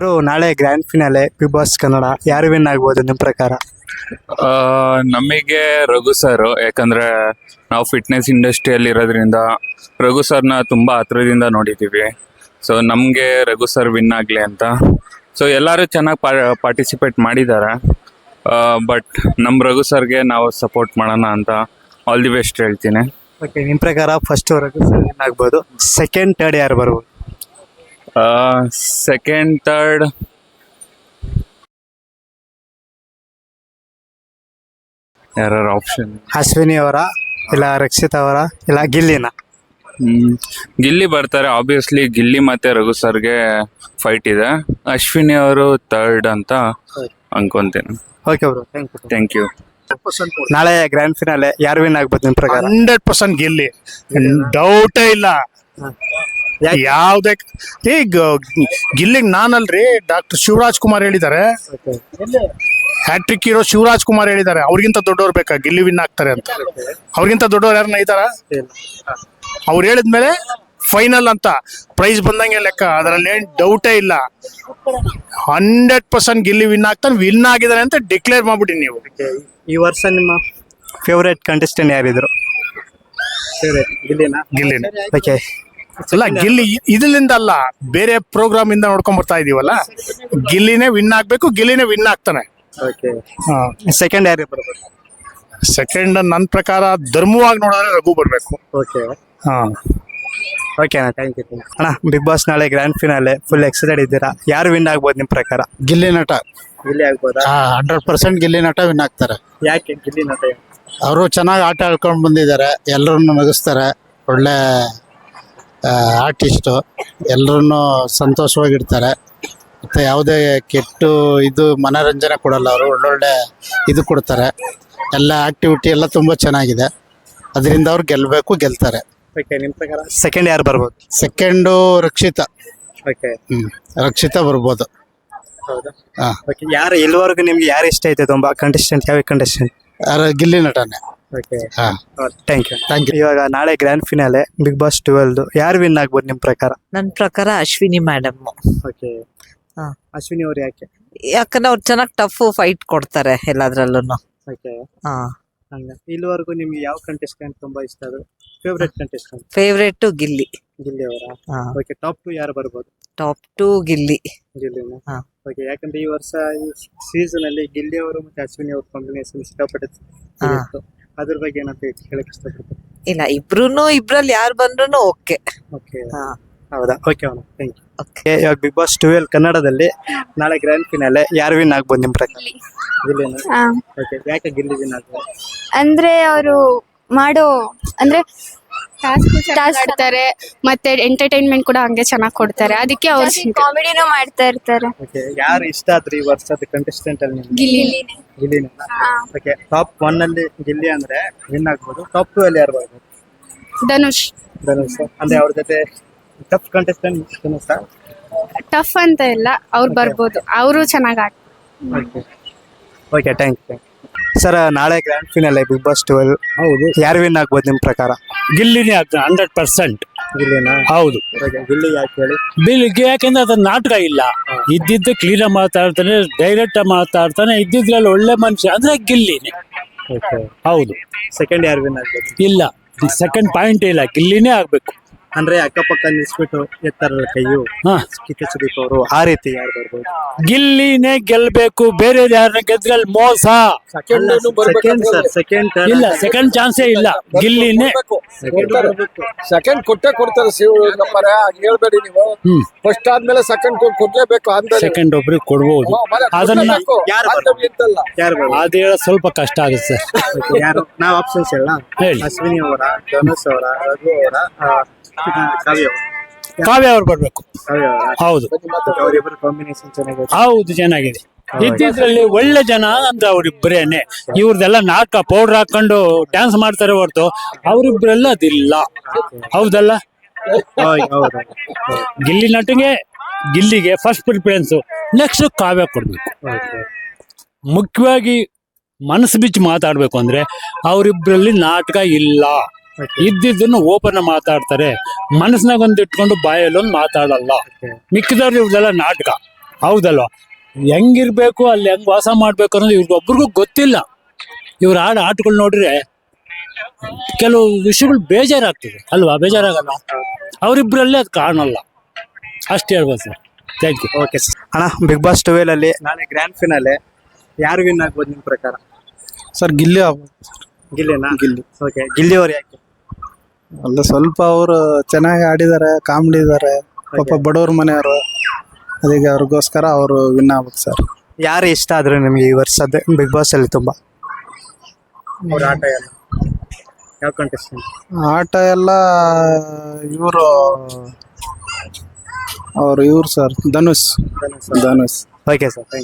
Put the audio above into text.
Bro ನಾಳೆ grand finale Bigg Boss Kannada ಯಾರು win ಆಗ್ಬೋದು ನಿಮ್ಮ ಪ್ರಕಾರ? ನಮಗೆ ರಘು ಸರ್, ಯಾಕಂದ್ರೆ ನಾವು ಫಿಟ್ನೆಸ್ ಇಂಡಸ್ಟ್ರಿಯಲ್ಲಿ ಇರೋದ್ರಿಂದ ರಘು ಸರ್ನ ತುಂಬಾ ಹತ್ರದಿಂದ ನೋಡಿದ್ದೀವಿ. ಸೊ ನಮಗೆ ರಘು ಸರ್ ವಿನ್ ಆಗಲಿ ಅಂತ. ಸೊ ಎಲ್ಲರೂ ಚೆನ್ನಾಗಿ ಪಾರ್ಟಿಸಿಪೇಟ್ ಮಾಡಿದ್ದಾರೆ. ಬಟ್ ನಮ್ಮ ರಘು ಸರ್ಗೆ ನಾವು ಸಪೋರ್ಟ್ ಮಾಡೋಣ ಅಂತ ಆಲ್ ದಿ ಬೆಸ್ಟ್ ಹೇಳ್ತೀನಿ. ಓಕೆ, ನಿಮ್ಮ ಪ್ರಕಾರ ಫಸ್ಟ್ ರಘು ಸರ್ ವಿನ್ ಆಗ್ಬೋದು, ಸೆಕೆಂಡ್ ಥರ್ಡ್ ಯಾರು ಬರ್ಬೋದು? ಸೆಕೆಂಡ್ ಥರ್ಡ್ ಯಾರು ಆಪ್ಷನ್? ಅಶ್ವಿನಿ ಅವರ, ಇಲ್ಲ ರಕ್ಷಿತ್ ಅವರ, ಇಲ್ಲ ಗಿಲ್ಲಿನ? ಗಿಲ್ಲಿ ಬರ್ತಾರೆ ಆಬ್ವಿಯಸ್ಲಿ. ಗಿಲ್ಲಿ ಮತ್ತೆ ರಘು ಸರ್ಗೆ ಫೈಟ್ ಇದೆ. ಅಶ್ವಿನಿ ಅವರು ಥರ್ಡ್ ಅಂತ ಅನ್ಕೊಂತೀನಿ. Okay bro, thank you. ನಾಳೆ ಗ್ರ್ಯಾಂಡ್ ಫಿನಾಲೆ ಯಾರು ವಿನ್ ಆಗ್ಬೋದು ನಿಮ್ಮ ಪ್ರಕಾರ? 100% ಗಿಲ್ಲಿ, ಡೌಟೇ ಇಲ್ಲ. ಯಾವ್ದೇ ಈಗ ಗಿಲ್ಲಿಗೆ ನಾನಲ್ರಿ, ಡಾಕ್ಟರ್ ಶಿವರಾಜ್ ಕುಮಾರ್ ಹೇಳಿದ್ದಾರೆ, ಹ್ಯಾಟ್ರಿಕ್ ಹೀರೋ ಶಿವರಾಜ್ ಕುಮಾರ್ ಹೇಳಿದ್ದಾರೆ, ಅವ್ರಿಗಿಂತ ದೊಡ್ಡವ್ರು ಬೇಕಾ ಗಿಲ್ಲಿ ವಿನ್ ಆಗ್ತಾರೆ ಅಂತ? ಅವ್ರಿಗಿಂತ ದೊಡ್ಡವ್ರು ಯಾರನ್ನ ಇದ್ದಾರ? ಅವ್ರು ಹೇಳಿದ್ಮೇಲೆ ಫೈನಲ್ ಅಂತ ಪ್ರೈಸ್ ಬಂದಂಗೆ ಲೆಕ್ಕ, ಅದರಲ್ಲಿ ಏನ್ ಡೌಟೇ ಇಲ್ಲ. 100% ಗಿಲ್ಲಿ ವಿನ್ ಆಗ್ತಾನೆ, ವಿನ್ ಆಗಿದ್ದಾನೆ ಅಂತ ಡಿಕ್ಲೇರ್ ಮಾಡ್ಬಿಡಿ ನೀವು. ಈ ವರ್ಷ ನಿಮ್ಮ ಫೇವ್ರೇಟ್ ಕಂಟೆಸ್ಟೆಂಟ್ ಯಾರಿದ್ರು? ಗಿಲ್ಲಿನ ಓಕೆ, ಅಲ್ಲ ಗಿಲ್ಲಿ ಇದರಿಂದ ಅಲ್ಲ, ಬೇರೆ ಪ್ರೋಗ್ರಾಮ್ ಇಂದ ನೋಡ್ಕೊಂಡ್ ಬರ್ತಾ ಇದೀವಲ್ಲ, ಗಿಲ್ಲಿನೇ ವಿನ್ ಆಗ್ಬೇಕು, ಗಿಲ್ಲಿನೇ ವಿನ್ ಆಗ್ತಾನೆ. ಸೆಕೆಂಡ್ ಯಾರು ಬರ್ಬೋದು? ಸೆಕೆಂಡ್ ನನ್ನ ಪ್ರಕಾರ ಧರ್ಮವಾಗಿ ನೋಡಿದ್ರೆ ರಘು ಬರ್ಬೇಕು. ಓಕೆ, ಹಾ ಓಕೆ ಅಣ್ಣ, ಥ್ಯಾಂಕ್ ಯು. ಅಣ್ಣ, ಬಿಗ್ ಬಾಸ್ ನಾಳೆ ಗ್ರ್ಯಾಂಡ್ ಫಿನಾಲೆ ಫುಲ್ ಎಕ್ಸೈಟೆಡ್ ಇದ್ದೀರಾ, ಯಾರು ವಿನ್ ಆಗ್ಬೋದು ನಿಮ್ಮ ಪ್ರಕಾರ? ಗಿಲ್ಲಿ ನಟ ಗಿಲ್ಲಿ ಆಗ್ಬೋದಾ? 100% ಗಿಲ್ಲಿ ನಟ ವಿನ್ ಆಗ್ತಾರೆ. ಯಾಕೆ ಗಿಲ್ಲಿ ನಟ? ಅವರು ಚೆನ್ನಾಗಿ ಆಟ ಆಡ್ಕೊಂಡು ಬಂದಿದ್ದಾರೆ, ಎಲ್ಲರನ್ನು ನಗಿಸ್ತಾರೆ, ಒಳ್ಳೆ ಆರ್ಟಿಸ್ಟು, ಎಲ್ಲರನ್ನು ಸಂತೋಷವಾಗಿರ್ತಾರೆ. ಮತ್ತು ಯಾವುದೇ ಕೆಟ್ಟು ಇದು ಮನೋರಂಜನೆ ಕೊಡಲ್ಲ, ಅವರು ಒಳ್ಳೊಳ್ಳೆ ಇದು ಕೊಡ್ತಾರೆ. ಎಲ್ಲ ಆಕ್ಟಿವಿಟಿ ಎಲ್ಲ ತುಂಬ ಚೆನ್ನಾಗಿದೆ, ಅದರಿಂದ ಅವ್ರು ಗೆಲ್ತಾರೆ. ಓಕೆ, ನಿಮ್ಮ ಪ್ರಕಾರ ಸೆಕೆಂಡ್ ಯಾರು ಬರ್ಬೋದು? ಸೆಕೆಂಡು ರಕ್ಷಿತಾ. ಓಕೆ, ರಕ್ಷಿತಾ ಬರ್ಬೋದು. ಹೌದಾ? ಹಾಂ, ಓಕೆ, ಯಾರು ಇಲ್ಲಿವರೆಗೂ ನಿಮ್ಗೆ ಯಾರು ಇಷ್ಟ ಐತೆ ತುಂಬ ಕಂಟೆಸ್ಟೆಂಟ್? ಯಾವ ಕಂಟೆಸ್ಟೆಂಟ್? ಗಿಲ್ಲಿ ನಟನೆ. ಓಕೆ, ಹಾಂ, ಥ್ಯಾಂಕ್ ಯು. ಇವಾಗ ನಾಳೆ ಗ್ರ್ಯಾಂಡ್ ಫಿನಾಲೆ ಬಿಗ್ ಬಾಸ್ 12 ಯಾರು ವಿನ್ ಆಗ್ಬೋದು ನಿಮ್ಮ ಪ್ರಕಾರ? ನನ್ನ ಪ್ರಕಾರ ಅಶ್ವಿನಿ ಮೇಡಮ್. ಓಕೆ, ಹಾ. ಅಶ್ವಿನಿ ಅವ್ರು ಯಾಕೆ? ಯಾಕಂದ್ರೆ ಅವ್ರು ಚೆನ್ನಾಗಿ ಟಫ್ ಫೈಟ್ ಕೊಡ್ತಾರೆ ಎಲ್ಲಾದ್ರಲ್ಲೂ. ಓಕೆ, ಹಾ, ಹಂಗ ಇಲ್ಲಿವರೆಗೂ ನಿಮ್ಗೆ ಯಾವ ಕಂಟೆಸ್ಟೆಂಟ್ ತುಂಬಾ ಇಷ್ಟ? ಅದು favourite contestant? Favourite Gilli. Gilli ಅವರ? ಹಾ, ಓಕೆ, ಟಾಪ್ 2 ಯಾರು ಬರ್ಬೋದು? ಟಾಪ್ 2 ಗಿಲ್ಲಿ. ಗಿಲ್ಲಿನ? ಹಾ. ಓಕೆ, ಯಾಕಂದ್ರೆ ಈ ವರ್ಷ ಈ ಸೀಸನ್ ಅಲ್ಲಿ ಗಿಲ್ಲಿ ಅವರು ಮತ್ತೆ ಅಶ್ವಿನಿ ಅವ್ರ ಕಾಂಬಿನೇಷನ್ ಸಿಕ್ಕಾಪಟ್ಟೆ ಹಾ. ಇತ್ತು. ಅದ್ರ ಬಗ್ಗೆ ಏನಂತ ಹೇಳಕ್ ಇಷ್ಟಪಡ್ತೀನಿ. ಇಲ್ಲ, ಇಬ್ರಲ್ಲಿ ಯಾರು ಬಂದ್ರು ಓಕೆ. ಓಕೆ, ಹಾ, ಹೌದಾ? ಓಕೆ ಅಣ್ಣ, ಥ್ಯಾಂಕ್ ಯು. ಓಕೆ. ಇವಾಗ ಬಿಗ್ ಬಾಸ್ 12 ಕನ್ನಡದಲ್ಲಿ ನಾಳೆ ಗ್ರ್ಯಾಂಡ್ ಫಿನಾಲೆ ಯಾರು ವಿನ್ ಆಗ್ಬೋದು ನಿಮ್ಮ ಪ್ರಕಾರ? ಗಿಲ್ಲಿನ? ಓಕೆ, ಯಾಕೆ ಗಿಲ್ಲಿ ವಿನ್ ಆಗ್ಬೋದು? ಅಂದ್ರೆ ಅವರು ಮಾಡೋ ಅಂದ್ರೆ ಟಾಸ್ಕ್ ಆಡ್ತಾರೆ, ಮತ್ತೆ ಎಂಟರ್ಟೈನ್ಮೆಂಟ್ ಕೂಡ ಹಂಗೆ ಚೆನ್ನಾಗಿ ಕೊಡ್ತಾರೆ, ಅದಕ್ಕೆ ಅವ್ರು ಕಾಮಿಡಿನೂ ಮಾಡ್ತಾ ಇರ್ತಾರೆ. ಓಕೆ, ಯಾರು ಇಷ್ಟ ಆದ್ರಿ ಈ ವರ್ಷದ ಕಂಟೆಸ್ಟೆಂಟ್ ಅಲ್ಲಿ ನಿಮ್ಗೆ? ಗಿಲ್ಲಿನ? ಓಕೆ, ಟಾಪ್ 1 ಅಲ್ಲಿ ಗಿಲ್ಲಿ ಅಂದ್ರೆ ವಿನ್ ಆಗ್ಬೋದು, ಟಾಪ್ 2 ಅಲ್ಲಿ ಯಾರು ಬರ್ಬೋದು? ಧನುಷ್. ಅಂದ್ರೆ ಅವ್ರ ಜೊತೆ ಟಫ್ ಕಂಟೆಸ್ಟೆಂಟ್ ಟಫ್ ಅಂತ ಇಲ್ಲ, ಅವ್ರು ಬರ್ಬೋದು, ಅವರು ಚೆನ್ನಾಗಿ ಆಡ್ತಾರೆ. Okay, thank you. ಸರ್, ನಾಳೆ ಗ್ರ್ಯಾಂಡ್ ಫಿನಾಲೆ ಬಿಗ್ ಬಾಸ್ 12 ಹೌದು, ಯಾರು ವಿನ್ ಆಗ್ಬೋದು ನಿಮ್ಮ ಪ್ರಕಾರ? ಗಿಲ್ಲಿನೇ ಆಗ್ತಾನೆ 100%. ಗಿಲ್ಲಿನ? ಹೌದು, ಗಿಲ್ಲಿ ಯಾಕೆ ಹೇಳಿ? ಬಿಲ್ಲಿಗೆ ಯಾಕೆಂದ್ರೆ ಅದ್ರ ನಾಟಕ ಇಲ್ಲ, ಇದ್ದಿದ್ದು ಕ್ಲೀನ್ ಮಾತಾಡ್ತಾನೆ, ಡೈರೆಕ್ಟ್ ಮಾತಾಡ್ತಾನೆ, ಇದ್ದಿದ್ರಲ್ಲಿ ಒಳ್ಳೆ ಮನುಷ್ಯ ಅಂದ್ರೆ ಗಿಲ್ಲಿನೇ. ಓಕೆ, ಹೌದು, ಸೆಕೆಂಡ್ ಯಾರು ವಿನ್ ಆಗ್ಬೋದು? ಇಲ್ಲ ಸೆಕೆಂಡ್ ಪಾಯಿಂಟ್ ಇಲ್ಲ, ಗಿಲ್ಲಿನೇ ಆಗ್ಬೇಕು. ಅಂದ್ರೆ ಅಕ್ಕಪಕ್ಕ ನಿಲ್ಸ್ಬಿಟ್ಟು ಎತ್ತಾರಲ್ಲ ಕೈಯು, ಹಾ, ಕಿತ್ತ ಸುದೀಪ್ ಅವರು, ಆ ರೀತಿ ಯಾರು ಬರ್ಬೋದು? ಗಿಲ್ಲಿನೇ ಗೆಲ್ಬೇಕು, ಬೇರೆ ಯಾರನ್ನ ಗೆದ್ರಲ್ಲಿ ಮೋಸ. ಸೆಕೆಂಡ್ ಇಲ್ಲ, ಸೆಕೆಂಡ್ ಚಾನ್ಸೇ ಇಲ್ಲ, ಗಿಲ್ಲಿನೇ. ಸೆಕೆಂಡ್ ಕೊಡ್ತಾರೆ ಹೇಳ್ಬೇಡಿ ನೀವು. ಫಸ್ಟ್ ಆದ್ಮೇಲೆ ಸೆಕೆಂಡ್ ಕೊಡ್ಲೇಬೇಕು. ಸೆಕೆಂಡ್ ಒಬ್ರಿಗೆ ಕೊಡ್ಬೋದು, ಅದನ್ನ ಅದೇಳ ಸ್ವಲ್ಪ ಕಷ್ಟ ಆಗುತ್ತೆ ಸರ್. ಯಾರು ನಾವು ಆಪ್ಷನ್ಸ್ ಹೇಳ? ಹೇಳಿ. ಅಶ್ವಿನಿ ಅವರ, ಧನುಷ್ ಅವರ, ರಘು ಅವರ, ಕಾವ್ಯ ಕಾವ್ಯ ಅವ್ರು ಬರ್ಬೇಕು. ಹೌದು, ಅವರಿಬ್ಬರು ಕಾಂಬಿನೇಷನ್ ಚೆನ್ನಾಗಿದೆ. ಹೌದು, ಚೆನ್ನಾಗಿದೆ. ಇದ್ದಿದ್ರಲ್ಲಿ ಒಳ್ಳೆ ಜನ ಅಂದ್ರೆ ಅವ್ರಿಬ್ರೇನೆ. ಇವ್ರದೆಲ್ಲ ನಾಟಕ ಪೌಡರ್ ಹಾಕೊಂಡು ಡ್ಯಾನ್ಸ್ ಮಾಡ್ತಾರೆ ಹೊರತು ಅವ್ರಿಬ್ರೆಲ್ಲ ಅದಿಲ್ಲ. ಹೌದಲ್ಲ? ಗಿಲ್ಲಿ ನಟಿಗೆ, ಗಿಲ್ಲಿಗೆ ಫಸ್ಟ್ ಪ್ರಿಫರೆನ್ಸ್, ನೆಕ್ಸ್ಟ್ ಕಾವ್ಯ ಕೊಡ್ಬೇಕು. ಮುಖ್ಯವಾಗಿ ಮನಸ್ಸು ಬಿಚ್ಚಿ ಮಾತಾಡ್ಬೇಕು ಅಂದ್ರೆ ಅವರಿಬ್ರಲ್ಲಿ ನಾಟಕ ಇಲ್ಲ. ಇದ್ದಿದ್ದನ್ನು ಓಪನ್ ಮಾತಾಡ್ತಾರೆ, ಮನಸ್ಸಿನಾಗ ಒಂದು ಇಟ್ಕೊಂಡು ಬಾಯಲ್ಲಿ ಒಂದು ಮಾತಾಡಲ್ಲ. ಮಿಕ್ಕಿದವ್ರು ಇವ್ರದೆಲ್ಲ ನಾಟಕ. ಹೌದಲ್ವಾ? ಹೆಂಗಿರ್ಬೇಕು ಅಲ್ಲಿ ಹೆಂಗ್ ವಾಸ ಮಾಡ್ಬೇಕು ಅನ್ನೋದು ಇವ್ರಿಗೊಬ್ರಿಗೂ ಗೊತ್ತಿಲ್ಲ. ಇವ್ರ ಆಟಗಳು ನೋಡ್ರೆ ಕೆಲವು ವಿಷಯಗಳು ಬೇಜಾರಾಗ್ತದೆ ಅಲ್ವಾ? ಬೇಜಾರಾಗಲ್ಲ? ಅವರಿಬ್ಬರಲ್ಲೇ ಅದು ಕಾಣಲ್ಲ. ಅಷ್ಟು ಹೇಳ್ಬೋದು sir. Thank you. Okay sir. ಅಣ್ಣ, ಬಿಗ್ ಬಾಸ್ 12 ಅಲ್ಲಿ ನಾಳೆ ಗ್ರ್ಯಾಂಡ್ ಫಿನಾಲೆ ಯಾರು ವಿನ್ ಆಗ್ಬೋದು ನಿಮ್ ಪ್ರಕಾರ? ಸರ್ ಗಿಲ್ಲಿ ಗಿಲ್ಲಿನಾ? ಗಿಲ್ಲಿ. ಓಕೆ, ಗಿಲ್ಲಿ ಅವ್ರು ಯಾಕೆ? ಅಲ್ಲ, ಸ್ವಲ್ಪ ಅವರು ಚೆನ್ನಾಗಿ ಆಡಿದ್ದಾರೆ, ಕಾಮಿಡಿ ಇದ್ದಾರೆ, ಪಾಪ ಬಡವ್ರ ಮನೆಯವರು, ಅದಕ್ಕೆ ಅವ್ರಿಗೋಸ್ಕರ ಅವರು ವಿನ್ ಆಗ್ಬೇಕು ಸರ್. ಯಾರು ಇಷ್ಟ ಆದ್ರೆ ನಿಮ್ಗೆ ಈ ವರ್ಷದ ಬಿಗ್ ಬಾಸ್ ಅಲ್ಲಿ ತುಂಬಾ? ಅವ್ರ ಆಟ ಎಲ್ಲ ಯಾವ ಕಂಟೆಸ್ಟೆಂಟ್? ಆಟ ಎಲ್ಲ ಇವರು sir Dhanush. Okay sir, thank you.